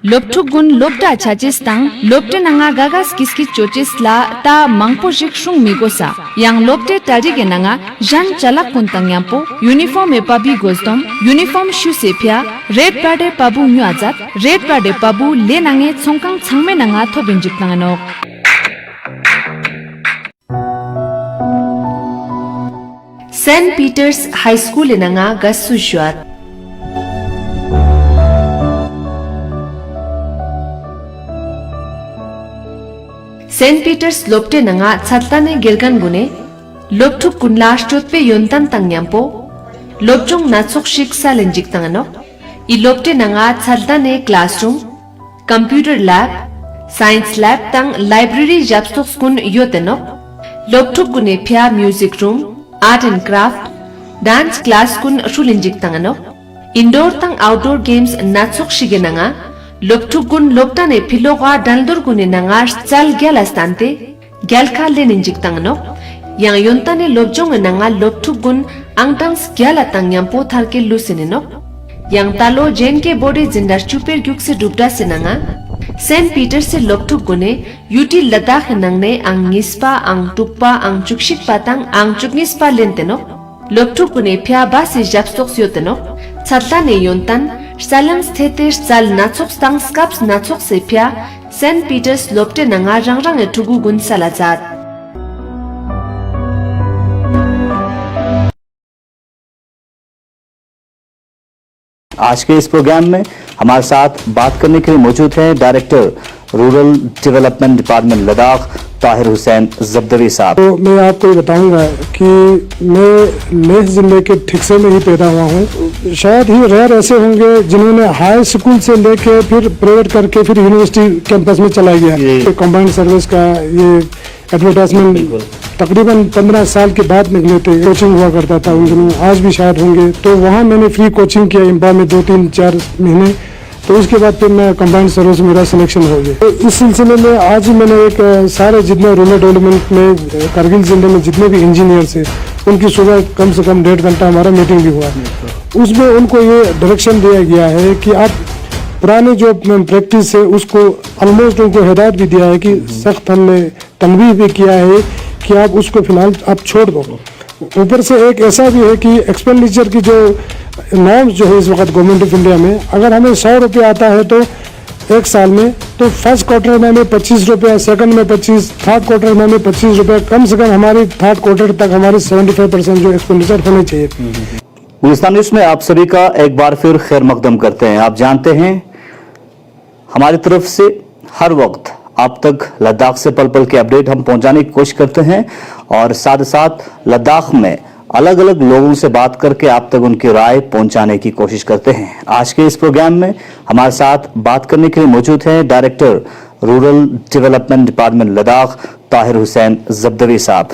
Loptuk gun lopta chachis tang lopte nanga gagas kiski chochis la ta mangpo jik shung migosa yang lopte tari ge nanga jan chalak kun tang yampo uniform e pabi gozdom uniform shu sepia red pade pabu nyu azat red pade pabu le nange chongkang changme nanga thobin jik tanganok St. Peter's High School nanga gasu shuat St. Peter's lopte nanga chatlane gelgan gune lopthuk kunlash chotpe yontan tangyampo lopjung natsok shiksa lenjik tanganok I lopte nanga chatlane classroom computer lab science lab tang library japstok kun yotenok lopthuk gune phya music room art and craft dance class kun shulenjik tanganok indoor tang outdoor games natsok shige nanga Loptuk gun loptane piloga daldur gune nangar chal gyal astante gyal khalle ninjik tangnok yang yontane lopjong nanga loptuk gun angtang gyal atangyam po tharke lusinenok yang talo jenke body jindar chuper gyukse dubda senanga St. Peter se loptuk gune UT Ladakh nangne ang ngispa ang tukpa ang chukshik patang ang chuknispa lentenok loptuk gune phya basi japstok yotenok chatlane yontan Salang sthete sal natsok stang skaps natsok sepia St. Peter's lopte nanga rangrang etugu gun salazat आज के इस programme में हमारे साथ बात करने के लिए मौजूद हैं director rural development department Ladakh Tahir Hussain Jabdavi sahab. तो मैं आपको ये बताऊंगा कि मैं लेह जिले के ठिकसे में ही पैदा हुआ हूँ। शायद ही रेयर ऐसे होंगे जिन्होंने हाई स्कूल से लेके फिर प्राइवेट करके फिर यूनिवर्सिटी कैंपस में चला गया। तो कंबाइंड सर्विस का ये एडवर्टाइजमेंट तकरीबन 15 साल के बाद निकले थे। कोचिंग हुआ करता था उन दिनों, आज भी शायद होंगे। तो वहाँ मैंने फ्री कोचिंग किया इम्बा में 2-3-4 महीने। तो उसके बाद फिर मैं कंबाइंड सर्विस मेरा सिलेक्शन हो गया। तो इस सिलसिले में आज ही मैंने एक सारे जितने रूरल डेवलपमेंट में करगिल जिले में जितने भी इंजीनियर्स हैं उनकी सुबह कम से कम 1.5 घंटा हमारा मीटिंग भी हुआ। उसमें उनको ये डायरेक्शन दिया गया है कि आप पुराने जो प्रैक्टिस है उसको ऑलमोस्ट उनको हिदायत भी दिया है कि सख्त हमने तनबीह भी किया है कि आप उसको फिलहाल आप छोड़ दो। ऊपर से एक ऐसा भी है कि एक्सपेंडिचर की जो नॉर्म्स जो है इस वक्त गवर्नमेंट ऑफ इंडिया में अगर हमें 100 रुपये आता है तो एक साल में तो फर्स्ट क्वार्टर में हमें 25 रुपये, सेकंड में 25, थर्ड क्वार्टर में हमें 25 रुपये, कम से कम हमारी थर्ड क्वार्टर तक हमारे 75% जो एक्सपेंडिचर होने चाहिए। गुलिस्तान न्यूज़ में आप सभी का एक बार फिर खैर मकदम करते हैं। आप जानते हैं हमारी तरफ से हर वक्त आप तक लद्दाख से पल पल के अपडेट हम पहुंचाने की कोशिश करते हैं और साथ ही साथ लद्दाख में अलग अलग लोगों से बात करके आप तक उनकी राय पहुंचाने की कोशिश करते हैं। आज के इस प्रोग्राम में हमारे साथ बात करने के लिए मौजूद हैं director rural development department Ladakh Tahir Hussain Jabdavi sahab.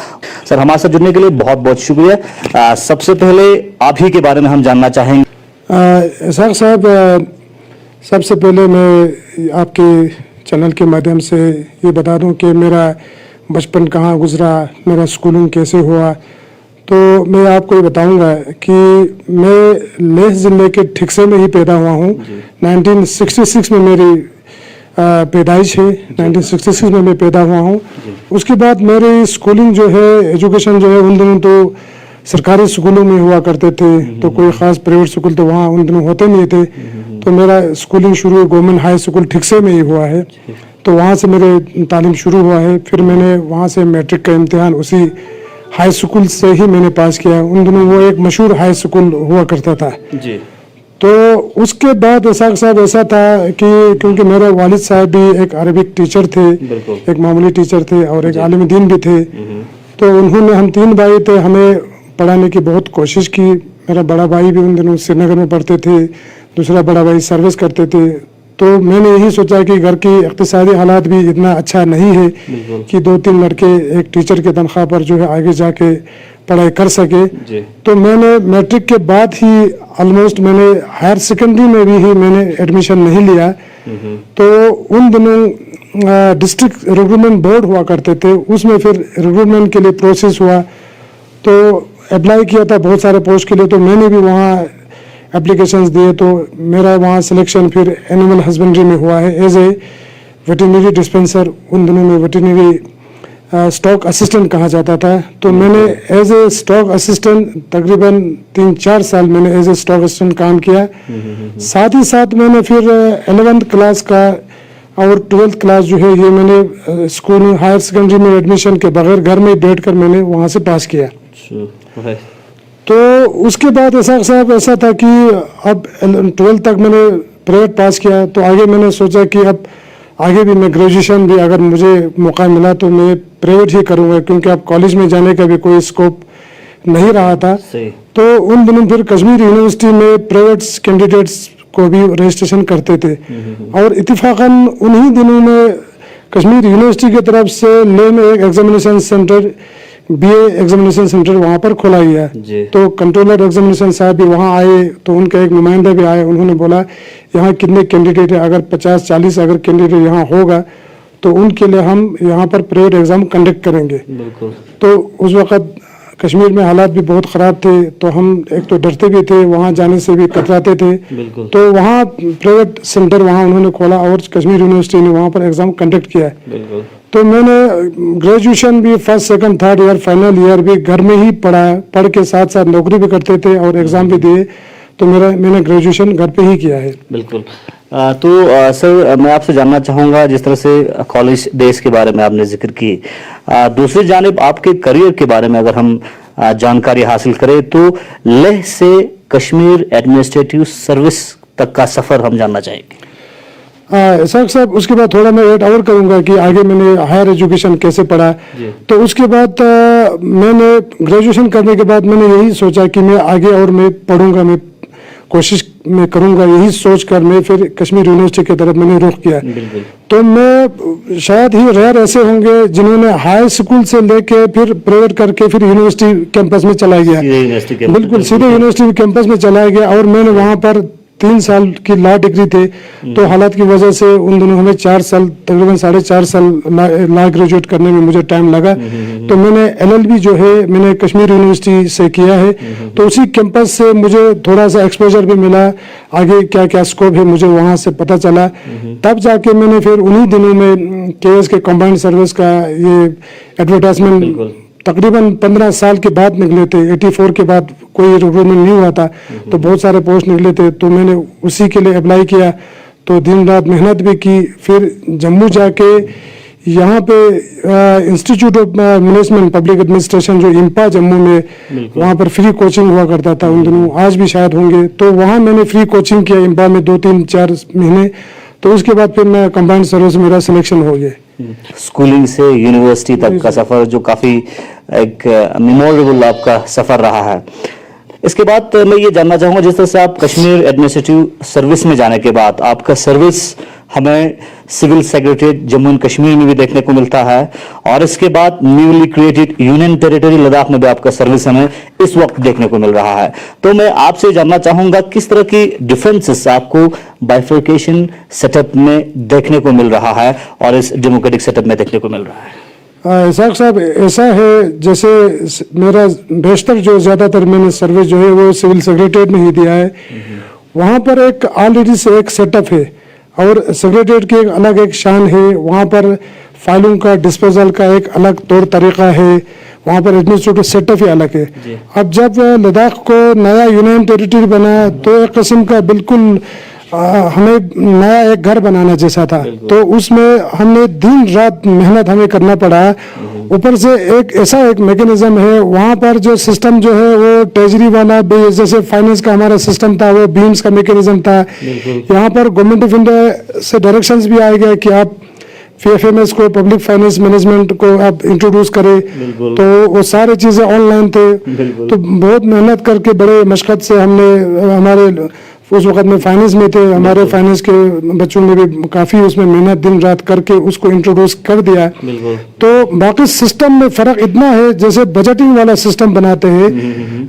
Sir, हमारे साथ जुड़ने के लिए बहुत बहुत शुक्रिया। सबसे पहले आप ही के बारे में हम जानना चाहेंगे। सर साहब, सबसे पहले मैं आपके चैनल के माध्यम से ये बता दूं कि मेरा बचपन कहाँ गुजरा, मेरा स्कूलिंग कैसे हुआ। तो मैं आपको ये बताऊंगा कि मैं लेह जिले के ठिकसे में ही पैदा हुआ हूँ। 1966 में मेरी पैदाइश है। 1966 में मैं पैदा हुआ हूँ। उसके बाद मेरी स्कूलिंग जो है, एजुकेशन जो है, उन दिनों तो सरकारी स्कूलों में हुआ करते थे, तो कोई ख़ास प्राइवेट स्कूल तो वहाँ उन दिनों होते नहीं थे। तो मेरा स्कूलिंग शुरू गवर्नमेंट हाई स्कूल ठिकसे में ही हुआ है। तो वहाँ से मेरे तालीम शुरू हुआ है। फिर मैंने वहाँ से मैट्रिक का इम्तिहान उसी हाई स्कूल से ही मैंने पास किया। उन दिनों वो एक मशहूर हाई स्कूल हुआ करता था जी। तो उसके बाद साहब ऐसा था कि क्योंकि मेरे वालिद साहब भी एक अरबिक टीचर थे, एक मामूली टीचर थे और एक आलिम दीन भी थे। तो उन्होंने, हम 3 भाई थे, हमें पढ़ाने की बहुत कोशिश की। मेरा बड़ा भाई भी उन दिनों श्रीनगर में पढ़ते थे, दूसरा बड़ा भाई सर्विस करते थे। तो मैंने यही सोचा कि घर की इक़्तिसादी हालात भी इतना अच्छा नहीं है कि 2-3 लड़के एक टीचर के तनख्वाह पर जो है आगे जाके पढ़ाई कर सके। तो मैंने मैट्रिक के बाद ही ऑलमोस्ट मैंने हायर सेकेंडरी में भी ही मैंने एडमिशन नहीं लिया। तो उन दिनों डिस्ट्रिक्ट रिक्रूटमेंट बोर्ड हुआ करते थे, उसमें फिर रिक्रूटमेंट के लिए प्रोसेस हुआ। तो अप्लाई किया था बहुत सारे पोस्ट के लिए। तो मैंने भी वहाँ एप्लीकेशंस दिए, तो मेरा वहाँ सिलेक्शन फिर एनिमल हस्बेंड्री में हुआ है एज ए वेटरनरी डिस्पेंसर। उन दिनों में वेटरनरी स्टॉक असिस्टेंट कहा जाता था। तो मैंने एज ए स्टॉक असिस्टेंट तकरीबन 3-4 साल मैंने एज ए स्टॉक असिस्टेंट काम किया। साथ ही साथ मैंने फिर 11th क्लास का और 12th क्लास जो है ये मैंने स्कूल हायर सेकेंडरी में एडमिशन के बगैर घर में बैठ कर मैंने वहाँ से पास किया। तो उसके बाद ऐसा था कि अब 12th तक मैंने प्राइवेट पास किया, तो आगे मैंने सोचा कि अब आगे भी मैं ग्रेजुएशन भी अगर मुझे मौका मिला तो मैं प्राइवेट ही करूँगा, क्योंकि अब कॉलेज में जाने का भी कोई स्कोप नहीं रहा था। तो उन दिनों फिर कश्मीर यूनिवर्सिटी में प्राइवेट कैंडिडेट्स को भी रजिस्ट्रेशन करते थे, और इत्तेफाकन उन्हीं दिनों में कश्मीर यूनिवर्सिटी की तरफ से ले में एक examination centre, BA examination centre वहाँ पर खोला गया। तो कंट्रोलर एग्जामिनेशन साहब भी वहाँ आए, तो उनका एक नुमाइंदा भी आया। उन्होंने बोला यहाँ कितने कैंडिडेट है, अगर 50-40 अगर कैंडिडेट यहाँ होगा तो उनके लिए हम यहाँ पर प्राइवेट एग्जाम कंडक्ट करेंगे। तो उस वक़्त कश्मीर में हालात भी बहुत ख़राब थे, तो हम एक तो डरते भी थे, वहाँ जाने से भी कतराते थे। तो वहाँ प्राइवेट सेंटर वहाँ उन्होंने खोला और कश्मीर यूनिवर्सिटी ने वहाँ पर एग्ज़ाम कंडक्ट किया। तो मैंने ग्रेजुएशन भी first second third year final year भी घर में ही पढ़ के साथ साथ नौकरी भी करते थे और एग्ज़ाम भी दिए। तो मैंने ग्रेजुएशन घर पे ही किया है। बिल्कुल। सर, मैं आपसे जानना चाहूँगा, जिस तरह से कॉलेज डेज के बारे में आपने जिक्र की, दूसरी जानिब आपके करियर के बारे में अगर हम जानकारी हासिल करें तो लेह से कश्मीर एडमिनिस्ट्रेटिव सर्विस तक का सफ़र हम जानना चाहेंगे। साहब उसके बाद थोड़ा मैं ऐड और करूँगा कि आगे मैंने हायर एजुकेशन कैसे पढ़ा। तो उसके बाद मैंने ग्रेजुएशन करने के बाद मैंने यही सोचा कि मैं आगे और मैं पढ़ूंगा, मैं कोशिश मैं करूंगा, यही सोच कर मैं फिर कश्मीर यूनिवर्सिटी की तरफ मैंने रुख किया। तो मैं शायद ही रेयर ऐसे होंगे जिन्होंने हाई स्कूल से लेके फिर प्राइवेट करके फिर यूनिवर्सिटी कैंपस में चला गया। बिल्कुल सीधे यूनिवर्सिटी कैंपस में चला गया, और मैंने वहाँ पर 3 साल की लॉ डिग्री थे। तो हालात की वजह से उन दिनों हमें 4 साल तकरीबन 4.5 साल लॉ ग्रेजुएट करने में मुझे टाइम लगा। तो मैंने LLB जो है मैंने कश्मीर यूनिवर्सिटी से किया है। तो उसी कैंपस से मुझे थोड़ा सा एक्सपोजर भी मिला, आगे क्या क्या स्कोप है मुझे वहाँ से पता चला। तब जाके मैंने फिर उन्हीं दिनों में KS के कंबाइंड सर्विस का ये एडवर्टाइजमेंट तकरीबन 15 साल के बाद निकले थे। 84 के बाद कोई रिक्रूटमेंट नहीं हुआ था, तो बहुत सारे पोस्ट निकले थे। तो मैंने उसी के लिए अप्लाई किया, तो दिन रात मेहनत भी की। फिर जम्मू जाके यहाँ पे institute of management public administration जो इंपा जम्मू में, वहाँ पर फ्री कोचिंग हुआ करता था उन दिनों, आज भी शायद होंगे। तो वहाँ मैंने फ्री कोचिंग किया इंपा में 2-3-4 महीने। तो उसके बाद फिर मैं कंबाइंड सर्विस मेरा सिलेक्शन हो गया। स्कूलिंग से यूनिवर्सिटी तक का सफर जो काफी एक मेमोरेबल आपका सफर रहा है। इसके बाद मैं ये जानना चाहूंगा, जिस तरह से आप कश्मीर एडमिनिस्ट्रेटिव सर्विस में जाने के बाद आपका सर्विस हमें civil secretariat Jammu and Kashmir में भी देखने को मिलता है, और इसके बाद newly created union territory Ladakh में भी आपका सर्विस हमें इस वक्त देखने को मिल रहा है। तो मैं आपसे जानना चाहूंगा किस तरह की डिफरेंसेस आपको बाइफर्केशन सेटअप में देखने को मिल रहा है और इस डेमोक्रेटिक सेटअप में देखने को मिल रहा है। इसाक साहब, ऐसा है जैसे मेरा बेशतर जो ज़्यादातर मैंने सर्विस जो है वो सिविल सेक्रेटरीट में ही दिया है। वहाँ पर एक ऑलरेडी से एक सेटअप है, और सेक्रेटरीट की एक अलग एक शान है। वहाँ पर फाइलों का डिस्पोजल का एक अलग तौर तरीका है, वहाँ पर एडमिनिस्ट्रेटिव सेटअप ही अलग है। अब जब लद्दाख को नया यूनियन टेरिटरी बना तो एक किस्म का बिल्कुल हमें नया एक घर बनाना जैसा था। तो उसमें हमने दिन रात मेहनत हमें करना पड़ा। ऊपर से एक ऐसा एक मैकेनिज्म है वहाँ पर, जो सिस्टम जो है वो ट्रेजरी वाला, जैसे फाइनेंस का हमारा सिस्टम था वो बीम्स का मैकेनिज्म था। यहाँ पर गवर्नमेंट ऑफ इंडिया से डायरेक्शंस भी आ गया कि आप PFMS को, पब्लिक फाइनेंस मैनेजमेंट को आप इंट्रोड्यूस करें। तो वो सारी चीज़ें ऑनलाइन थे। तो बहुत मेहनत करके बड़े मशक्कत से हमने, हमारे उस वक्त में फाइनेंस में थे, हमारे फाइनेंस के बच्चों ने भी काफ़ी उसमें मेहनत दिन रात करके उसको इंट्रोड्यूस कर दिया। तो बाकी सिस्टम में फ़र्क इतना है, जैसे बजटिंग वाला सिस्टम बनाते हैं,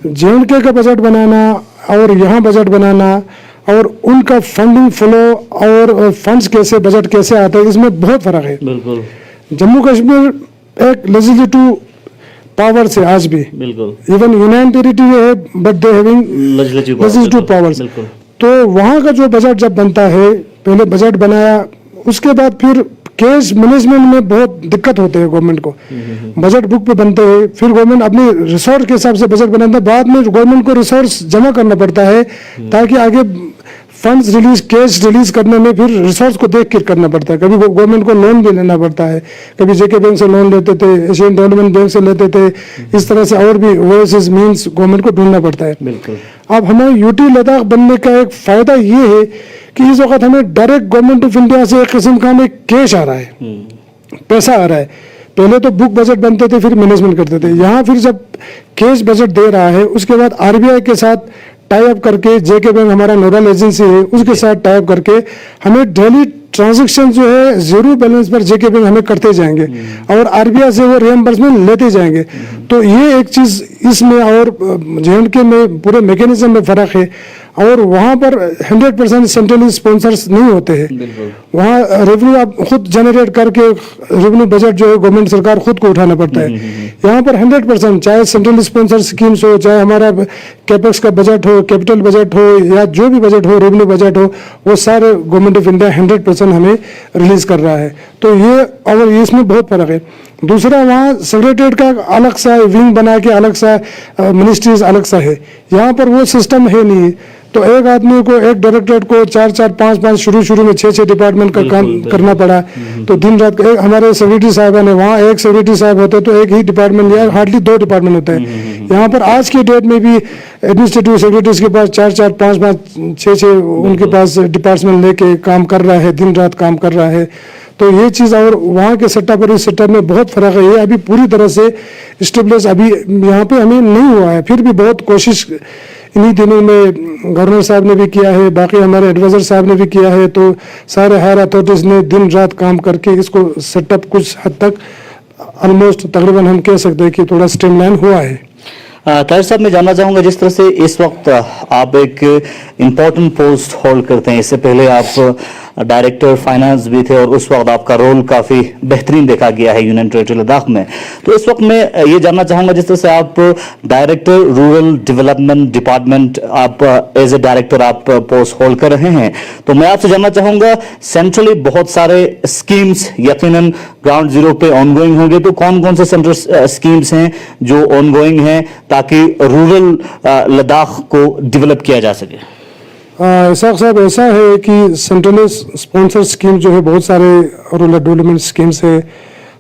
JNK का बजट बनाना और यहाँ बजट बनाना, और उनका फंडिंग फ्लो और फंड्स कैसे, बजट कैसे आते हैं, इसमें बहुत फ़र्क है। जम्मू कश्मीर एक लेजिस्लेटिव पावर से आज भी, बिल्कुल इवन यूनियन टेरिटरी है but they having legislative powers. बिल्कुल तो वहाँ का जो बजट जब बनता है, पहले बजट बनाया, उसके बाद फिर कैश मैनेजमेंट में बहुत दिक्कत होते हैं गवर्नमेंट को। बजट बुक पे बनते हैं, फिर गवर्नमेंट अपने रिसोर्स के हिसाब से बजट बनाता है, बाद में गवर्नमेंट को रिसोर्स जमा करना पड़ता है ताकि आगे फंड्स रिलीज, कैश रिलीज करने में फिर रिसोर्स को देख कर करना पड़ता है। कभी गवर्नमेंट को लोन भी लेना पड़ता है, कभी जेके बैंक से लोन लेते थे, एशियन डेवलपमेंट बैंक से लेते थे, इस तरह से और भी ओएसएस मीन्स गवर्नमेंट को ढूंढना पड़ता है। बिल्कुल। अब हमें यूटी लद्दाख बनने का एक फायदा ये है कि इस वक्त हमें डायरेक्ट गवर्नमेंट ऑफ इंडिया से एक किस्म का हमें कैश आ रहा है, पैसा आ रहा है। पहले तो बुक बजट बनते थे, फिर मैनेजमेंट करते थे। यहाँ फिर जब कैश बजट दे रहा है, उसके बाद आरबीआई के साथ टाई अप करके, जेके बैंक हमारा नोडल एजेंसी है, उसके साथ टाई अप करके हमें डेली ट्रांजैक्शन जो है जीरो बैलेंस पर जेके बैंक हमें करते जाएंगे और आरबीआई से वो रिएम्बर्समेंट लेते जाएंगे। तो ये एक चीज इसमें और जेएंडके में पूरे मैकेनिज्म में फर्क है। और वहाँ पर 100% सेंट्रली स्पॉन्सर्स नहीं होते हैं। वहाँ रेवेन्यू आप खुद जनरेट करके, रेवेन्यू बजट जो है गवर्नमेंट सरकार खुद को उठाना पड़ता है। यहाँ पर 100%, चाहे सेंट्रल स्पॉन्सर स्कीम्स हो, चाहे हमारा कैपेक्स का बजट हो, कैपिटल बजट हो, या जो भी बजट हो, रेवेन्यू बजट हो, वो सारे गवर्नमेंट ऑफ इंडिया 100% हमें रिलीज कर रहा है। तो ये और इसमें बहुत फर्क है। दूसरा, वहाँ सेक्रेटरीट का अलग सा विंग बना के अलग सा मिनिस्ट्रीज अलग सा है। यहाँ पर वो सिस्टम है नहीं। तो एक आदमी को, एक डायरेक्टरेट को 4-4, 5-5 शुरू में 6-6 डिपार्टमेंट का काम करना पड़ा। तो दिन रात एक हमारे सेक्रेटरी साहब ने, वहाँ एक सेक्रेटरी साहब होते तो एक ही डिपार्टमेंट, या हार्डली 2 डिपार्टमेंट होते हैं। यहाँ पर आज की डेट में भी एडमिनिस्ट्रेटिव सेक्रेटरीज के पास 4-4, 5-5, 6-6 उनके पास डिपार्टमेंट लेके काम कर रहा है, दिन रात काम कर रहा है। तो ये चीज़ और वहाँ के सेटअप और इस सेटअप में बहुत फर्क है। ये अभी पूरी तरह से स्टेब्लिश अभी यहाँ पे हमें नहीं हुआ है, फिर भी बहुत कोशिश इन्हीं दिनों में गवर्नर साहब ने भी किया है, बाकी हमारे एडवाइजर साहब ने भी किया है। तो सारे हायर अथॉरिटीज ने दिन रात काम करके इसको सेटअप कुछ हद तक ऑलमोस्ट तकरीबन हम कह सकते हैं कि थोड़ा स्ट्रीमलाइन हुआ है। ताहिर साहब, मैं जानना चाहूंगा, जिस तरह से इस वक्त आप एक इम्पोर्टेंट पोस्ट होल्ड करते हैं, इससे पहले आप डायरेक्टर फाइनेंस भी थे और उस वक्त आपका रोल काफी बेहतरीन देखा गया है यूनियन टेरिटरी लद्दाख में। तो इस वक्त मैं ये जानना चाहूंगा, जिस तरह से आप डायरेक्टर रूरल डेवलपमेंट डिपार्टमेंट, आप एज ए डायरेक्टर आप पोस्ट होल्ड कर रहे हैं, तो मैं आपसे जानना चाहूंगा, सेंट्रली बहुत सारे स्कीम्स यकीनन ग्राउंड जीरो पे ऑनगोइंग होंगे, तो कौन कौन से सेंट्रल स्कीम्स हैं जो ऑनगोइंग हैं ताकि रूरल लद्दाख को डेवलप किया जा सके? इसाक साहब, ऐसा है कि सेंट्रली स्पॉन्सर स्कीम जो है, बहुत सारे रूरल डेवलपमेंट स्कीम्स है।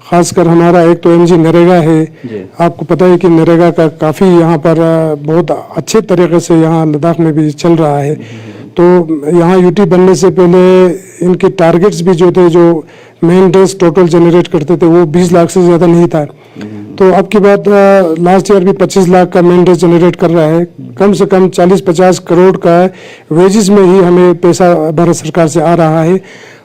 खासकर हमारा एक तो एमजी नरेगा है। आपको पता है कि नरेगा का काफ़ी यहाँ पर बहुत अच्छे तरीके से यहाँ लद्दाख में भी चल रहा है। तो यहाँ यूटी बनने से पहले इनके टारगेट्स भी जो थे, जो मेंटेनेंस टोटल जनरेट करते थे, वो 20 लाख से ज़्यादा नहीं था। तो अब की बात, लास्ट ईयर भी 25 लाख का मेंटेनेंस जनरेट कर रहा है। कम से कम 40-50 करोड़ का वेजेस में ही हमें पैसा भारत सरकार से आ रहा है।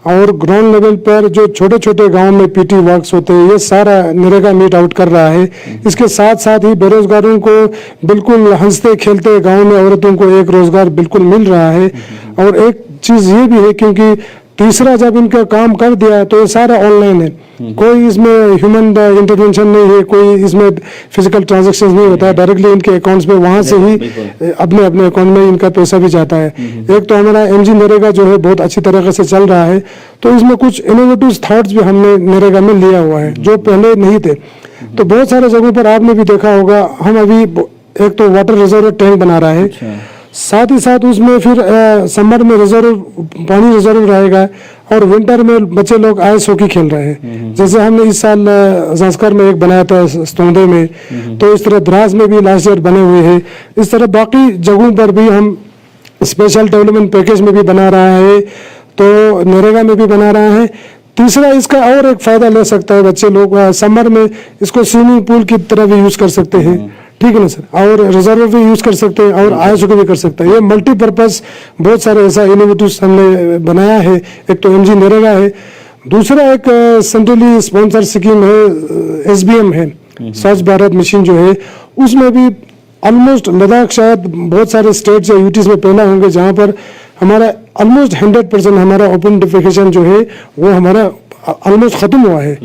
और ग्राउंड लेवल पर जो छोटे छोटे गांव में पीटी वर्क्स होते हैं, ये सारा नरेगा मीट आउट कर रहा है। इसके साथ साथ ही बेरोजगारों को बिल्कुल हंसते खेलते गांव में औरतों को एक रोजगार बिल्कुल मिल रहा है। और एक चीज ये भी है, क्योंकि तीसरा जब इनका काम कर दिया तो ये सारा ऑनलाइन है, कोई इसमें ह्यूमन इंटरवेंशन नहीं है, कोई इसमें फिजिकल ट्रांजैक्शन नहीं होता है। डायरेक्टली इनके अकाउंट्स में वहां से ही अपने अपने अकाउंट में इनका पैसा भी जाता है। एक तो हमारा एमजी नरेगा जो है बहुत अच्छी तरीके से चल रहा है। तो इसमें कुछ इनोवेटिव थॉट्स भी हमने नरेगा में लिया हुआ है जो पहले नहीं थे। तो बहुत सारे जगहों पर आपने भी देखा होगा, हम अभी एक तो वाटर रिजर्व टैंक बना रहा है, साथ ही साथ उसमें फिर समर में पानी रिजर्व रहेगा और विंटर में बच्चे लोग आइस हॉकी खेल रहे हैं। जैसे हमने इस साल संस्कार में एक बनाया था स्तोंदे में, तो इस तरह द्रास में भी लास्ट ईयर बने हुए हैं। इस तरह बाकी जगहों पर भी हम स्पेशल डेवलपमेंट पैकेज में भी बना रहा है, तो नरेगा में भी बना रहा है। तीसरा, इसका और एक फायदा ले सकता है बच्चे लोग, समर में इसको स्विमिंग पूल की तरह भी यूज कर सकते हैं, ठीक है ना सर, और रिजर्व भी यूज कर सकते हैं और आइस हॉकी भी कर सकते हैं। ये मल्टीपर्पज बहुत सारे ऐसा इनोवेटिव हमने बनाया है। एक तो एमजी नरेगा है, दूसरा एक सेंट्रली स्पॉन्सर स्कीम है, एसबीएम है, स्वच्छ भारत मिशन जो है, उसमें भी ऑलमोस्ट लद्दाख शायद बहुत सारे स्टेट्स या यूटीज में पहला होंगे जहाँ पर हमारा ऑलमोस्ट 100% हमारा ओपन डिफिकेशन जो है वो हमारा ऑलमोस्ट खत्म हुआ है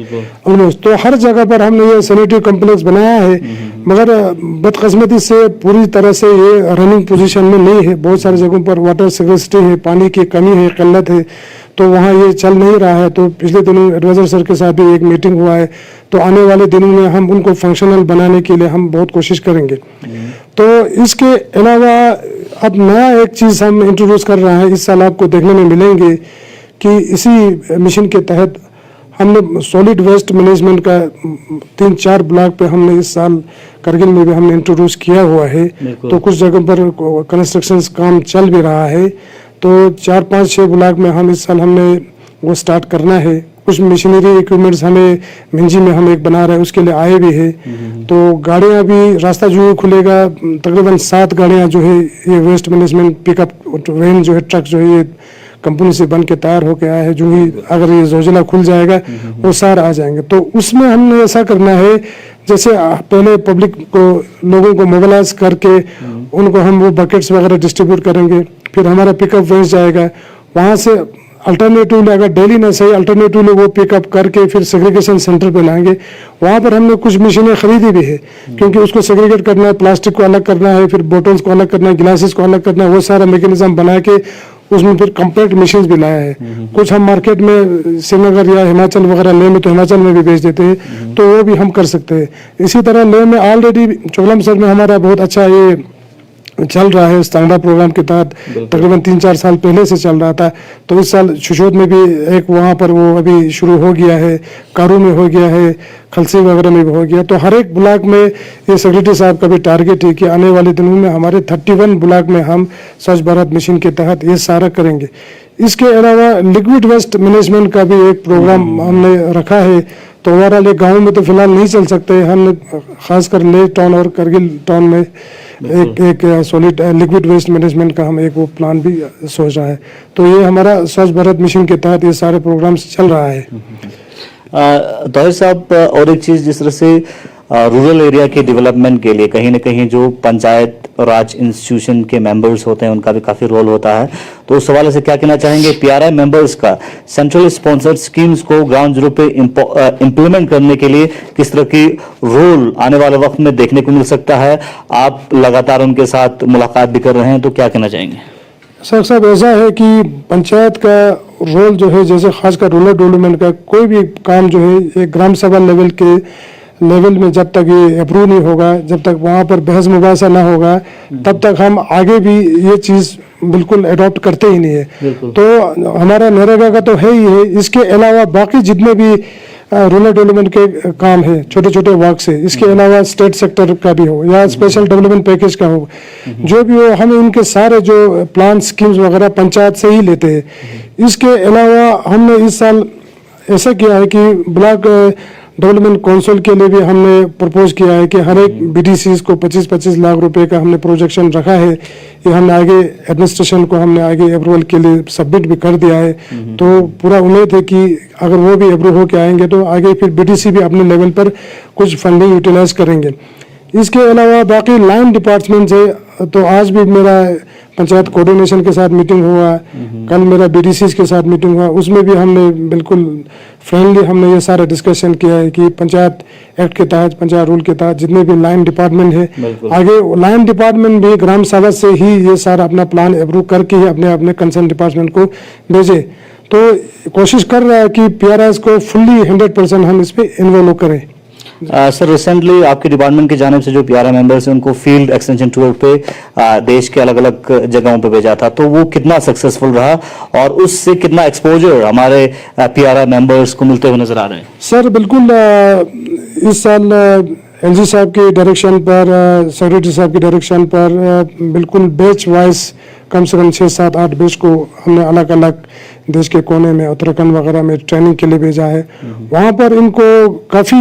ऑलमोस्ट। तो हर जगह पर हमने ये सैनिटरी कॉम्प्लेक्स बनाया है, मगर बदकिस्मती से पूरी तरह से ये रनिंग पोजीशन में नहीं है। बहुत सारी जगहों पर वाटर सिक्योरिटी है, पानी की कमी है, किल्लत है, तो वहाँ ये चल नहीं रहा है। तो पिछले दिनों एडवाइजर सर के साथ भी एक मीटिंग हुआ है, तो आने वाले दिनों में हम उनको फंक्शनल बनाने के लिए हम बहुत कोशिश करेंगे। तो इसके अलावा अब नया एक चीज़ हम इंट्रोड्यूस कर रहे हैं, इस साल आपको देखने में मिलेंगे कि इसी मिशन के तहत हमने सॉलिड वेस्ट मैनेजमेंट का 3-4 ब्लॉक पे हमने इस साल करगिल में भी हमने इंट्रोड्यूस किया हुआ है। तो कुछ जगह पर कंस्ट्रक्शन काम चल भी रहा है, तो 4-5-6 ब्लॉक में हम इस साल हमने वो स्टार्ट करना है। कुछ मशीनरी इक्विपमेंट्स हमें मिंजी में हम एक बना रहे हैं, उसके लिए आए भी है। तो गाड़ियाँ भी, रास्ता जो है खुलेगा, तकरीबन 7 गाड़ियाँ जो है ये वेस्ट मैनेजमेंट पिकअप वैन जो है, ट्रक जो है, ये कंपनी से बन के तैयार होके आया है। जो ही अगर ये जोजिला खुल जाएगा वो सारे आ जाएंगे। तो उसमें हमने ऐसा करना है जैसे पहले पब्लिक को, लोगों को मोबिलाइज करके उनको हम वो बकेट्स वगैरह डिस्ट्रीब्यूट करेंगे, फिर हमारा पिकअप वैन जाएगा वहाँ से। अल्टरनेटिवली अगर डेली ना सही, अल्टरनेटिवली वो पिकअप करके फिर सेग्रीगेशन सेंटर पे लाएंगे। वहाँ पर हमने कुछ मशीनें खरीदी भी है, क्योंकि उसको सेग्रीगेट करना है, प्लास्टिक को अलग करना है, फिर बोटल्स को अलग करना है, गिलासेस को अलग करना है, वो सारा मैकेनिज्म बना के उसमें फिर कंप्लीट मशीन भी लाया है। कुछ हम मार्केट में श्रीनगर या हिमाचल वगैरह लेह में, तो हिमाचल में भी बेच देते हैं, तो वो भी हम कर सकते हैं। इसी तरह लेह में ऑलरेडी चोगलमसर में हमारा बहुत अच्छा ये चल रहा है, स्टांडा प्रोग्राम के तहत तकरीबन 3-4 साल पहले से चल रहा था। तो इस साल शुशोद में भी एक वहाँ पर वो अभी शुरू हो गया है, कारू में हो गया है, खलसी वगैरह में भी हो गया। तो हर एक ब्लॉक में ये सेक्रेटरी साहब का भी टारगेट है कि आने वाले दिनों में हमारे 31 ब्लॉक में हम स्वच्छ भारत मिशन के तहत ये सारा करेंगे। इसके अलावा लिक्विड वेस्ट मैनेजमेंट का भी एक प्रोग्राम हमने रखा है। तो ओवरऑल गाँव में तो फिलहाल नहीं चल सकते, हम खासकर लेह टाउन और करगिल टाउन में एक सॉलिड लिक्विड वेस्ट मैनेजमेंट का हम एक वो प्लान भी सोच रहा है। तो ये हमारा स्वच्छ भारत मिशन के तहत ये सारे प्रोग्राम्स चल रहा है। तौहिर साहब, और एक चीज, जिस तरह से रूरल एरिया के डेवलपमेंट के लिए कहीं ना कहीं जो पंचायत राज इंस्टीट्यूशन के मेंबर्स होते हैं उनका भी काफी रोल होता है, तो उस हवाले से क्या कहना चाहेंगे? पीआरआई मेंबर्स का सेंट्रल स्पॉन्सर्ड स्कीम्स को ग्राउंड जीरो पे इम्प्लीमेंट करने के लिए किस तरह की रोल आने वाले वक्त में देखने को मिल सकता है? आप लगातार उनके साथ मुलाकात भी कर रहे हैं, तो क्या कहना चाहेंगे? सर साहब, ऐसा है कि पंचायत का रोल जो है, जैसे खासकर रूरल डेवलपमेंट का कोई भी काम जो है, एक ग्राम सभा लेवल में जब तक ये अप्रूव नहीं होगा, जब तक वहाँ पर बहस मुबासा ना होगा, तब तक हम आगे भी ये चीज़ बिल्कुल अडॉप्ट करते ही नहीं है। तो हमारा नरेगा का तो है ही है, इसके अलावा बाकी जितने भी रूरल डेवलपमेंट के काम है, छोटे छोटे वर्क से, इसके अलावा स्टेट सेक्टर का भी हो या स्पेशल डेवलपमेंट पैकेज का हो, जो भी हो, हम इनके सारे जो प्लान स्कीम्स वगैरह पंचायत से ही लेते हैं। इसके अलावा हमने इस साल ऐसा किया है कि ब्लॉक डेवलपमेंट काउंसिल के लिए भी हमने प्रपोज किया है कि हर एक बीडीसीज को 25-25 लाख रुपए का हमने प्रोजेक्शन रखा है। ये हमने आगे एडमिनिस्ट्रेशन को हमने आगे अप्रूवल के लिए सबमिट भी कर दिया है। तो पूरा उम्मीद है कि अगर वो भी अप्रूव होकर आएंगे तो आगे फिर बीडीसी भी अपने लेवल पर कुछ फंडिंग यूटिलाइज करेंगे। इसके अलावा बाकी लाइन डिपार्टमेंट है, तो आज भी मेरा पंचायत कोऑर्डिनेशन के साथ मीटिंग हुआ, कल मेरा बीडीसी के साथ मीटिंग हुआ, उसमें भी हमने बिल्कुल फ्रेंडली हमने ये सारा डिस्कशन किया है कि पंचायत एक्ट के तहत, पंचायत रूल के तहत जितने भी लाइन डिपार्टमेंट है, आगे लाइन डिपार्टमेंट भी ग्राम सभा से ही ये सारा अपना प्लान अप्रूव करके ही अपने अपने कंसर्न डिपार्टमेंट को भेजे। तो कोशिश कर रहा है कि पीआरआई को फुल्ली 100% हम इस पर इन्वॉल्व करें। सर, रिसेंटली आपके डिपार्टमेंट की जानिब से जो पीआरआई मेंबर्स हैं उनको फील्ड एक्सटेंशन टूर पे देश के अलग अलग जगहों पे भेजा था, तो वो कितना सक्सेसफुल रहा और उससे कितना एक्सपोजर हमारे पीआरआई मेंबर्स को मिलते हुए नजर आ रहे हैं? सर बिल्कुल, इस साल एलजी साहब के डायरेक्शन पर, सेक्रेटरी साहब के डायरेक्शन पर बिल्कुल बैच वाइज कम से कम 6-7-8 बैच को हमने अलग अलग देश के कोने में, उत्तराखंड वगैरह में ट्रेनिंग के लिए भेजा है। वहाँ पर इनको काफ़ी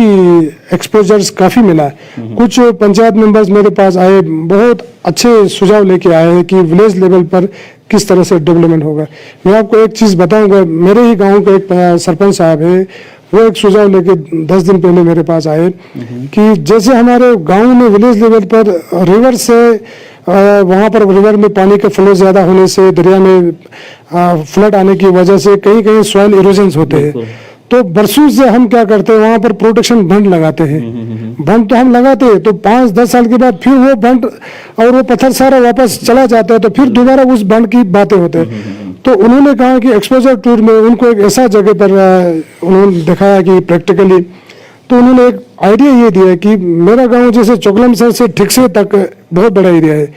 एक्सपोजर्स काफ़ी मिला है। कुछ पंचायत मेंबर्स मेरे पास आए, बहुत अच्छे सुझाव लेके आए हैं कि विलेज लेवल पर किस तरह से डेवलपमेंट होगा। मैं आपको एक चीज़ बताऊंगा, मेरे ही गांव का एक सरपंच साहब है, वो एक सुझाव लेके 10 दिन पहले मेरे पास आए कि जैसे हमारे गांव में विलेज लेवल पर रिवर से वहाँ पर रिवर में पानी का फ्लो ज़्यादा होने से, दरिया में फ्लड आने की वजह से कहीं कहीं सॉइल इरोजन्स होते हैं। तो बरसों से हम क्या करते हैं, वहां पर प्रोटेक्शन बंड लगाते हैं। बंड तो हम लगाते हैं, तो 5-10 साल के बाद फिर वो बंड और वो पत्थर सारा वापस चला जाता है, तो फिर दोबारा उस बंड की बातें होते हैं। तो उन्होंने कहा कि एक्सपोजर टूर में उनको एक ऐसा जगह पर उन्होंने दिखाया कि प्रैक्टिकली, तो उन्होंने एक आइडिया ये दिया कि मेरा गांव जैसे चोकलमसर से ठिकसे तक बहुत बड़ा एरिया है,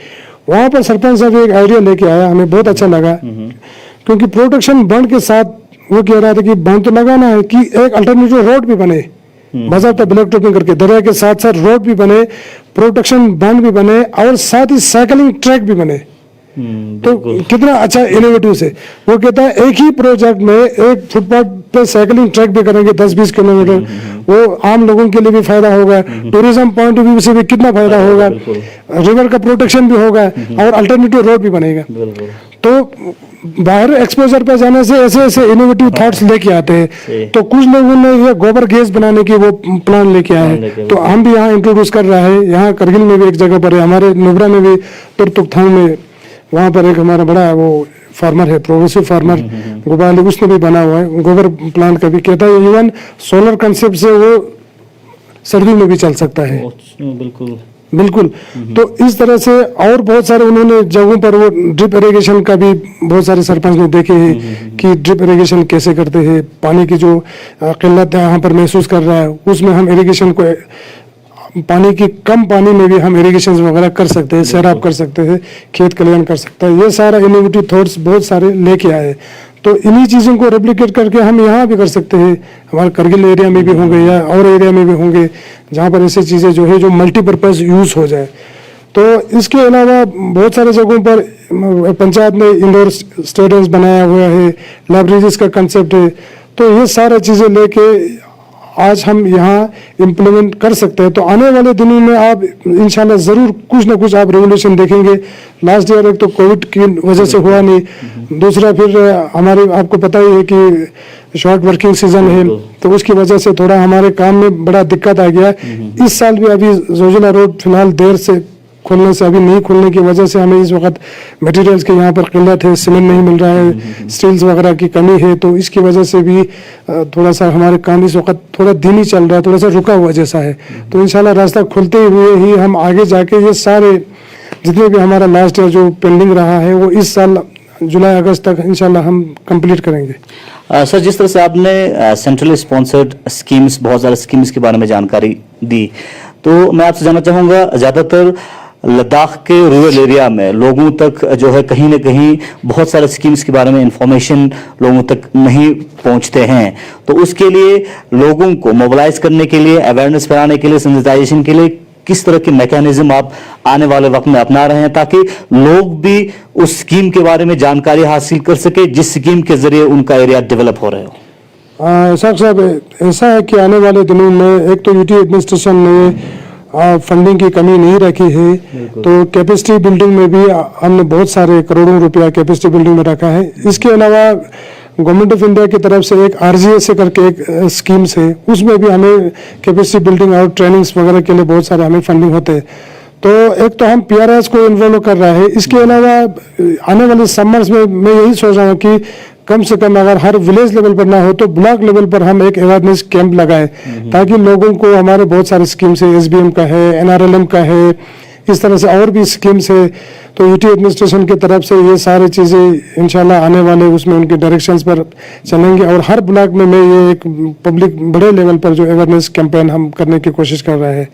वहां पर सरपंच साहब एक आइडिया लेके आया, हमें बहुत अच्छा लगा। क्योंकि प्रोटेक्शन बंड के साथ वो कह रहा था कि बंद तो लगाना है कि एक अल्टरनेटिव रोड भी बने, बाज़ाब्ता ब्लैक टॉपिंग करके दरिया के साथ साथ रोड भी बने, प्रोटेक्शन बंद भी बने और साथ ही साइकिलिंग ट्रैक भी बने। तो कितना अच्छा इनोवेटिव से वो कहता है, एक ही प्रोजेक्ट में एक फुटपाथ पे साइकिलिंग ट्रैक भी करेंगे 10-20 किलोमीटर, वो आम लोगों के लिए भी फायदा होगा, टूरिज्म पॉइंट ऑफ व्यू से भी कितना फायदा होगा, रिवर का प्रोटेक्शन भी होगा और अल्टरनेटिव रोड भी बनेगा। तो बाहर एक्सपोजर पर जाने से ऐसे ऐसे इनोवेटिव थॉट्स लेके आते हैं। तो कुछ लोगों ने ये गोबर गैस बनाने की वो प्लान लेके आए हैं, तो हम भी यहाँ इंट्रोड्यूस कर रहे हैं। यहाँ करगिल में भी एक जगह पर है, हमारे नुब्रा में भी, तुरतुकथांग में, वहाँ पर एक हमारा बड़ा वो फार्मर है, प्रोग्रेसिव फार्मर गोपाल, उसने भी बना हुआ है गोबर प्लांट का भी। कहता है इवन सोलर कंसेप्ट से वो सर्दी में भी चल सकता है। बिल्कुल बिल्कुल। तो इस तरह से और बहुत सारे उन्होंने जगहों पर वो ड्रिप इरिगेशन का भी बहुत सारे सरपंच ने देखे हैं कि ड्रिप इरिगेशन कैसे करते हैं, पानी की जो किल्लत है यहाँ पर महसूस कर रहा है, उसमें हम इरिगेशन को, पानी की कम पानी में भी हम इरिगेशन वगैरह कर सकते हैं, सैराब कर सकते हैं, खेत कल्याण कर सकते हैं। ये सारा इनोवेटिव थॉट्स बहुत सारे लेके आए। तो इन्हीं चीज़ों को रेप्लिकेट करके हम यहाँ भी कर सकते हैं, हमारे करगिल एरिया में भी होंगे या और एरिया में भी होंगे, जहाँ पर ऐसी चीज़ें जो है जो मल्टीपर्पज़ यूज़ हो जाए। तो इसके अलावा बहुत सारे जगहों पर पंचायत ने इंडोर स्टेडियम्स बनाया हुआ है, लाइब्रेरीज का कंसेप्ट है। तो ये सारी चीज़ें लेके आज हम यहाँ इम्प्लीमेंट कर सकते हैं। तो आने वाले दिनों में आप इंशाल्लाह ज़रूर कुछ ना कुछ आप रेवोल्यूशन देखेंगे। लास्ट ईयर एक तो कोविड की वजह से हुआ नहीं, दूसरा फिर हमारे आपको पता ही है कि शॉर्ट वर्किंग सीजन है, तो उसकी वजह से थोड़ा हमारे काम में बड़ा दिक्कत आ गया। इस साल भी अभी जोजिला रोड फिलहाल देर से खोलने से, अभी नहीं खोलने की वजह से हमें इस वक्त मटेरियल्स के यहाँ पर किल्लत है, सीमेंट नहीं मिल रहा है, स्टील्स वगैरह की कमी है। तो इसकी वजह से भी थोड़ा सा हमारे काम इस वक्त थोड़ा धीमी चल रहा है, थोड़ा सा रुका हुआ जैसा है। तो इंशाल्लाह रास्ता खुलते हुए ही हम आगे जाके ये सारे जितने भी हमारा लास्ट ईयर जो पेंडिंग रहा है वो इस साल जुलाई अगस्त तक इंशाल्लाह हम कंप्लीट करेंगे। सर, जिस तरह से आपने सेंट्रली स्पॉन्सर्ड स्कीम्स, बहुत सारे स्कीम्स के बारे में जानकारी दी, तो मैं आपसे जानना चाहूँगा, ज़्यादातर लद्दाख के रूरल एरिया में लोगों तक जो है कहीं ना कहीं बहुत सारे स्कीम्स के बारे में इंफॉर्मेशन लोगों तक नहीं पहुंचते हैं। तो उसके लिए लोगों को मोबिलाइज करने के लिए, अवेयरनेस फैलाने के लिए, सेंसिटाइजेशन के लिए किस तरह के मैकेनिज्म आप आने वाले वक्त में अपना रहे हैं ताकि लोग भी उस स्कीम के बारे में जानकारी हासिल कर सके जिस स्कीम के जरिए उनका एरिया डेवलप हो रहे हो? साहब ऐसा है कि आने वाले दिनों में एक तो यूटी एडमिनिस्ट्रेशन ने फंडिंग की कमी नहीं रखी है, तो कैपेसिटी बिल्डिंग में भी हमने बहुत सारे करोड़ों रुपया कैपेसिटी बिल्डिंग में रखा है। इसके अलावा गवर्नमेंट ऑफ इंडिया की तरफ से एक आरजीएस से करके एक स्कीम्स है, उसमें भी हमें कैपेसिटी बिल्डिंग और ट्रेनिंग्स वगैरह के लिए बहुत सारे हमें फंडिंग होते हैं। तो एक तो हम पीआरएस को इन्वॉल्व कर रहे हैं। इसके अलावा आने वाले समर्स में मैं यही सोच रहा हूँ कि कम से कम अगर हर विलेज लेवल पर ना हो तो ब्लॉक लेवल पर हम एक अवेयरनेस कैंप लगाएं ताकि लोगों को, हमारे बहुत सारे स्कीम्स है, एसबीएम का है, एनआरएलएम का है, इस तरह से और भी स्कीम्स है। तो यूटी एडमिनिस्ट्रेशन की तरफ से ये सारी चीज़ें इंशाल्लाह आने वाले उसमें उनके डायरेक्शंस पर चलेंगे और हर ब्लॉक में मैं ये एक पब्लिक बड़े लेवल पर जो अवेयरनेस कैंपेन हम करने की कोशिश कर रहे हैं।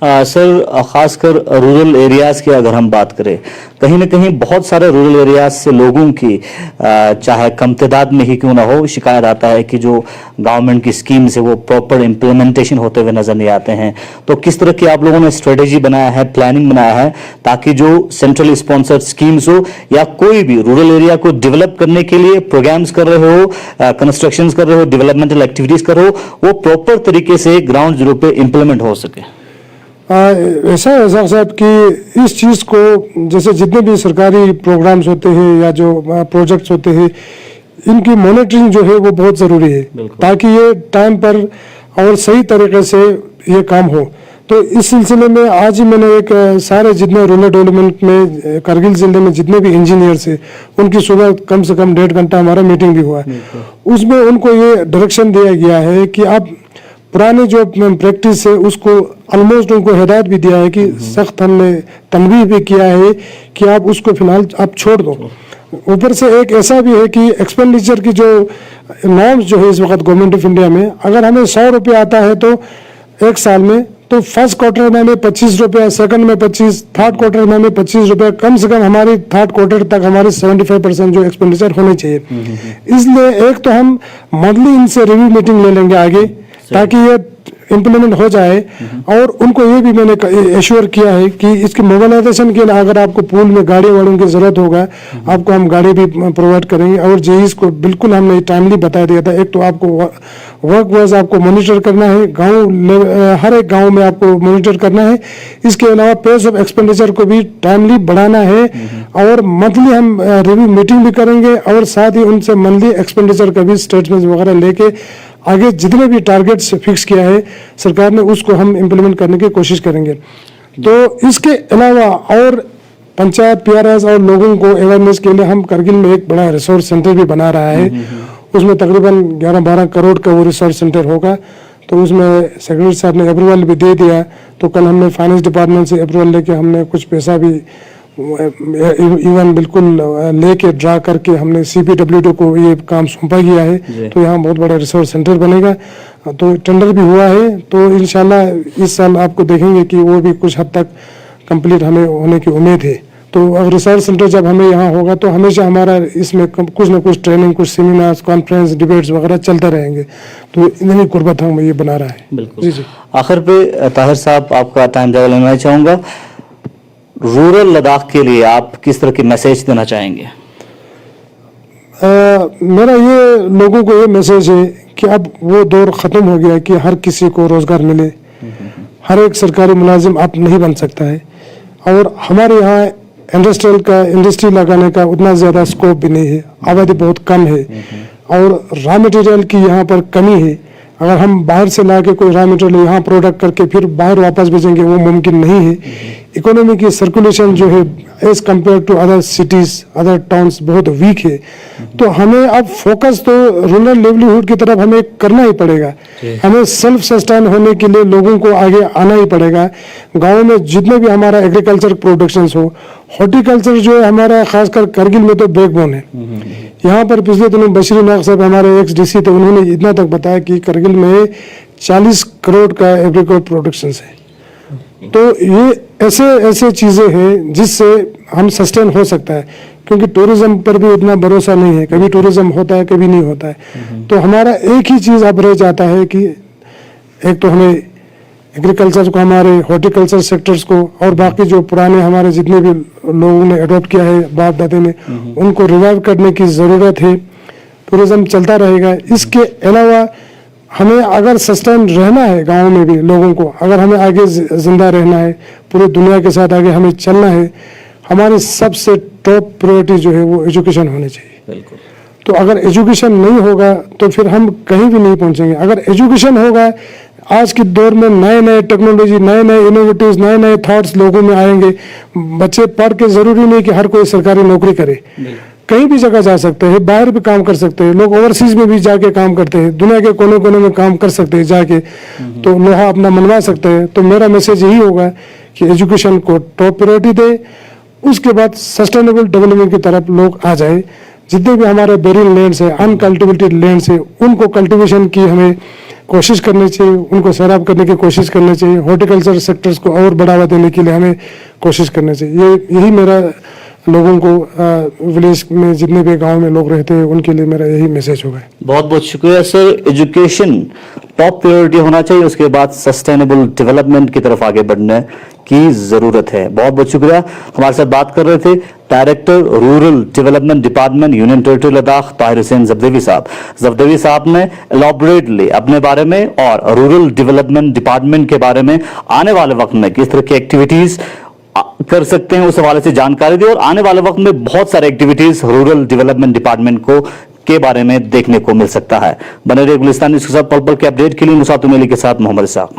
सर, खासकर रूरल एरियाज की अगर हम बात करें, कहीं ना कहीं बहुत सारे रूरल एरियाज से लोगों की चाहे कम तादाद में ही क्यों ना हो, शिकायत आता है कि जो गवर्नमेंट की स्कीम्स है वो प्रॉपर इम्प्लीमेंटेशन होते हुए नजर नहीं आते हैं। तो किस तरह की आप लोगों ने स्ट्रेटेजी बनाया है, प्लानिंग बनाया है ताकि जो सेंट्रली स्पॉन्सर्ड स्कीम्स हो या कोई भी रूरल एरिया को डेवलप करने के लिए प्रोग्राम्स कर रहे हो, कंस्ट्रक्शन कर रहे हो, डेवलपमेंटल एक्टिविटीज कर रहे हो, वो प्रॉपर तरीके से ग्राउंड जीरो पे इम्प्लीमेंट हो सके? ऐसा है साहब कि इस चीज़ को, जैसे जितने भी सरकारी प्रोग्राम्स होते हैं या जो प्रोजेक्ट्स होते हैं, इनकी मॉनिटरिंग जो है वो बहुत ज़रूरी है ताकि ये टाइम पर और सही तरीके से ये काम हो। तो इस सिलसिले में आज ही मैंने एक सारे जितने रूरल डेवलपमेंट में कारगिल जिले में जितने भी इंजीनियर्स है उनकी सुबह कम से कम 1.5 घंटा हमारा मीटिंग भी हुआ है। उसमें उनको ये डायरेक्शन दिया गया है कि आप पुराने जो प्रैक्टिस है उसको ऑलमोस्ट उनको हिदायत भी दिया है कि सख्त हमने तनबीह भी किया है कि आप उसको फिलहाल आप छोड़ दो। ऊपर से एक ऐसा भी है कि एक्सपेंडिचर की जो नॉर्म्स जो है इस वक्त गवर्नमेंट ऑफ इंडिया में, अगर हमें 100 रुपये आता है तो एक साल में, तो फर्स्ट क्वार्टर में हमें 25 रुपये, सेकंड में 25, थर्ड क्वार्टर में हमें 25 रुपये, कम से कम हमारी थर्ड क्वार्टर तक हमारे 75% जो एक्सपेंडिचर होने चाहिए। इसलिए एक तो हम मंथली इनसे रिव्यू मीटिंग ले लेंगे आगे ताकि ये इम्प्लीमेंट हो जाए। और उनको ये भी मैंने एश्योर किया है कि इसकी मोबिलाइजेशन के लिए अगर आपको पूल में गाड़ी वाड़ों की जरूरत होगा आपको हम गाड़ी भी प्रोवाइड करेंगे। और जेईस को बिल्कुल हमने टाइमली बता दिया था, एक तो आपको वर्क वाइज आपको मॉनिटर करना है, हर एक गांव में आपको मॉनिटर करना है। इसके अलावा पेस ऑफ एक्सपेंडिचर को भी टाइमली बढ़ाना है और मंथली हम रिव्यू मीटिंग भी करेंगे और साथ ही उनसे मंथली एक्सपेंडिचर का भी स्टेटमेंट वगैरह लेके आगे जितने भी टारगेट्स फिक्स किया है सरकार ने उसको हम इम्प्लीमेंट करने की कोशिश करेंगे। तो इसके अलावा और पंचायत पीआरएस और लोगों को अवेयरनेस के लिए हम करगिल में एक बड़ा रिसोर्स सेंटर भी बना रहा है। उसमें तकरीबन 11-12 करोड़ का वो रिसोर्स सेंटर होगा। तो उसमें सेक्रेटरी साहब ने अप्रूवल भी दे दिया। तो कल हमने फाइनेंस डिपार्टमेंट से अप्रूवल लेके हमने कुछ पैसा भी इवन बिल्कुल लेके ड्रा करके हमने CPWD को ये काम सौंपा गया है। तो यहाँ बहुत बड़ा रिसोर्स सेंटर बनेगा। तो टेंडर भी हुआ है। तो इंशाल्लाह इस साल आपको देखेंगे कि वो भी कुछ हद तक कंप्लीट हमें होने की उम्मीद है। तो अब रिसोर्स सेंटर जब हमें यहाँ होगा तो हमेशा हमारा इसमें कुछ ना कुछ ट्रेनिंग, कुछ सेमिनार्स, कॉन्फ्रेंस, डिबेट्स वगैरह चलता रहेंगे। तो इन्हीं कुर्बत हम ये बना रहा है। बिल्कुल जी। आखिर पे ताहिर साहब आपका टाइम ज़्यादा लेना चाहूँगा, रूरल लद्दाख के लिए आप किस तरह की मैसेज देना चाहेंगे? मेरा ये लोगों को ये मैसेज है कि अब वो दौर ख़त्म हो गया कि हर किसी को रोज़गार मिले। हर एक सरकारी मुलाजिम अब नहीं बन सकता है। और हमारे यहाँ इंडस्ट्री लगाने का उतना ज़्यादा स्कोप भी नहीं है, आबादी बहुत कम है और रॉ मटेरियल की यहाँ पर कमी है। अगर हम बाहर से ला के कोई रॉ मटेरियल यहाँ प्रोडक्ट करके फिर बाहर वापस भेजेंगे वो मुमकिन नहीं है। इकोनॉमी की सर्कुलेशन जो है as compare to other cities, other towns बहुत वीक है। तो हमें अब फोकस तो रूरल लिवलीहुड की तरफ हमें करना ही पड़ेगा। हमें सेल्फ सस्टेन होने के लिए लोगों को आगे आना ही पड़ेगा। गाँव में जितने भी हमारा एग्रीकल्चर प्रोडक्शन हो, हॉर्टिकल्चर जो है हमारा खासकर करगिल में तो बैकबोन है। यहाँ पर पिछले दिनों बशीर नाग साहब हमारे एक्स-DC थे, उन्होंने इतना तक बताया कि करगिल में 40 करोड़ का एग्रीकल्चर प्रोडक्शन है। तो ये ऐसे चीजें हैं जिससे हम सस्टेन हो सकता है, क्योंकि टूरिज्म पर भी इतना भरोसा नहीं है, कभी टूरिज्म होता है कभी नहीं होता है। तो हमारा एक ही चीज अब रह जाता है कि एक तो हमें एग्रीकल्चर को, हमारे हॉर्टिकल्चर सेक्टर्स को और बाकी जो पुराने हमारे जितने भी लोगों ने अडॉप्ट किया है बाप दादे ने, उनको रिवाइव करने की जरूरत है। टूरिज्म चलता रहेगा। इसके अलावा हमें अगर सस्टेन रहना है गाँव में भी लोगों को, अगर हमें आगे जिंदा रहना है, पूरी दुनिया के साथ आगे हमें चलना है, हमारी सबसे टॉप प्रायोरिटी जो है वो एजुकेशन होनी चाहिए। बिल्कुल। तो अगर एजुकेशन नहीं होगा तो फिर हम कहीं भी नहीं पहुंचेंगे। अगर एजुकेशन होगा, आज के दौर में नए टेक्नोलॉजी, नए इनोवेटिव्स, नए थॉट्स लोगों में आएंगे। बच्चे पढ़ के जरूरी नहीं कि हर कोई सरकारी नौकरी करे, कहीं भी जगह जा सकते हैं, बाहर भी काम कर सकते हैं। लोग ओवरसीज में भी जाके काम करते हैं, दुनिया के कोने कोने में काम कर सकते हैं जाके, तो लोहा अपना मनवा सकते हैं। तो मेरा मैसेज यही होगा कि एजुकेशन को टॉप प्रायोरिटी दे, उसके बाद सस्टेनेबल डेवलपमेंट की तरफ लोग आ जाए। जितने भी हमारे बेरिंग लैंड्स है, अनकल्टिवेटेड लैंड्स है, उनको कल्टिवेशन की हमें कोशिश करनी चाहिए, उनको सैराब करने की कोशिश करनी चाहिए। हॉर्टिकल्चर सेक्टर्स को और बढ़ावा देने के लिए हमें कोशिश करनी चाहिए। यही मेरा लोगों को विलेज में जितने भी गांव में लोग रहते हैं उनके लिए मेरा यही मैसेज होगा। बहुत बहुत शुक्रिया सर। एजुकेशन टॉप प्रायोरिटी होना चाहिए, उसके बाद सस्टेनेबल डेवलपमेंट की तरफ आगे बढ़ने की जरूरत है। बहुत बहुत शुक्रिया। हमारे साथ बात कर रहे थे director rural development department union territory Ladakh Tahir Hussain Jafdevi sahab. Jafdevi साहब ने एलॉबरेटली अपने बारे में और रूरल डेवलपमेंट डिपार्टमेंट के बारे में आने वाले वक्त में किस तरह की एक्टिविटीज कर सकते हैं उस हवाले से जानकारी दी और आने वाले वक्त में बहुत सारे एक्टिविटीज रूरल डेवलपमेंट डिपार्टमेंट को के बारे में देखने को मिल सकता है। बने रहिए गुलिस्तान न्यूज़ के साथ। पल पल के अपडेट के लिए मुसातुम अली के साथ मोहम्मद इसाक।